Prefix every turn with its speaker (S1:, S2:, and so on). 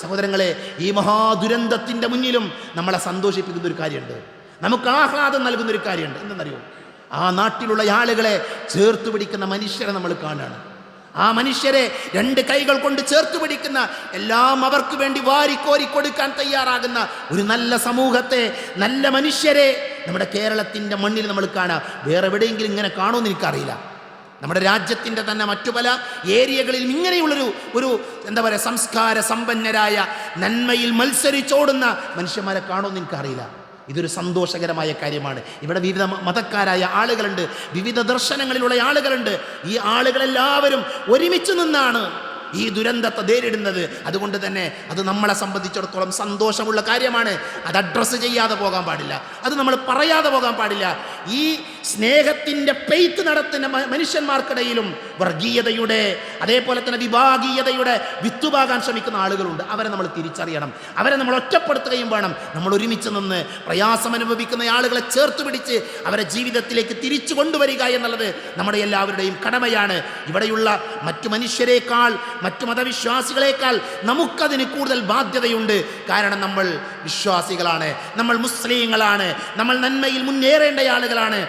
S1: സഹോദരങ്ങളെ, ഈ മഹാദുരന്തത്തിൻ്റെ മുന്നിലും നമ്മളെ സന്തോഷിപ്പിക്കുന്ന ഒരു കാര്യമുണ്ട്, നമുക്ക് ആഹ്ലാദം നൽകുന്ന ഒരു കാര്യമുണ്ട്. എന്തെന്നറിയോ? ആ നാട്ടിലുള്ള ആളുകളെ ചേർത്ത് പിടിക്കുന്ന മനുഷ്യരെ നമ്മൾ കാണുകയാണ്. ആ മനുഷ്യരെ രണ്ട് കൈകൾ കൊണ്ട് ചേർത്ത് പിടിക്കുന്ന, എല്ലാം അവർക്ക് വേണ്ടി വാരിക്കോരി കൊടുക്കാൻ തയ്യാറാകുന്ന ഒരു നല്ല സമൂഹത്തെ, നല്ല മനുഷ്യരെ നമ്മുടെ കേരളത്തിൻ്റെ മണ്ണിൽ നമ്മൾ കാണാം. വേറെ എവിടെയെങ്കിലും ഇങ്ങനെ കാണുമെന്ന് എനിക്കറിയില്ല. നമ്മുടെ രാജ്യത്തിൻ്റെ തന്നെ മറ്റു പല ഏരിയകളിൽ ഇങ്ങനെയുള്ളൊരു എന്താ പറയുക, സംസ്കാര സമ്പന്നരായ, നന്മയിൽ മത്സരിച്ചോടുന്ന മനുഷ്യന്മാരെ കാണുമെന്ന് എനിക്കറിയില്ല. ഇതൊരു സന്തോഷകരമായ കാര്യമാണ്. ഇവിടെ വിവിധ മതക്കാരായ ആളുകളുണ്ട്, വിവിധ ദർശനങ്ങളിലുള്ള ആളുകളുണ്ട്. ഈ ആളുകളെല്ലാവരും ഒരുമിച്ച് നിന്നാണ് ഈ ദുരന്തത്തെ നേരിടുന്നത്. അതുകൊണ്ട് തന്നെ അത് നമ്മളെ സംബന്ധിച്ചിടത്തോളം സന്തോഷമുള്ള കാര്യമാണ്. അത് അഡ്രസ്സ് ചെയ്യാതെ പോകാൻ പാടില്ല, അത് നമ്മൾ പറയാതെ പോകാൻ പാടില്ല. ഈ സ്നേഹത്തിൻ്റെ പെയ്ത്ത് നടത്തുന്ന മനുഷ്യന്മാർക്കിടയിലും വർഗീയതയുടെ, അതേപോലെ തന്നെ വിഭാഗീയതയുടെ വിത്തുപാകാൻ ശ്രമിക്കുന്ന ആളുകളുണ്ട്. അവരെ നമ്മൾ തിരിച്ചറിയണം, അവരെ നമ്മൾ ഒറ്റപ്പെടുത്തുകയും വേണം. നമ്മൾ ഒരുമിച്ച് നിന്ന് പ്രയാസം അനുഭവിക്കുന്ന ആളുകളെ ചേർത്ത് പിടിച്ച് അവരെ ജീവിതത്തിലേക്ക് തിരിച്ചു കൊണ്ടുവരിക എന്നുള്ളത് നമ്മുടെ എല്ലാവരുടെയും കടമയാണ്. ഇവിടെയുള്ള മറ്റു മനുഷ്യരെക്കാൾ, മറ്റു മതവിശ്വാസികളെക്കാൾ നമുക്കതിന് കൂടുതൽ ബാധ്യതയുണ്ട്. കാരണം നമ്മൾ വിശ്വാസികളാണ്, നമ്മൾ മുസ്ലിങ്ങളാണ്, നമ്മൾ നന്മയിൽ മുന്നേറേണ്ട ആളുകളാണ്.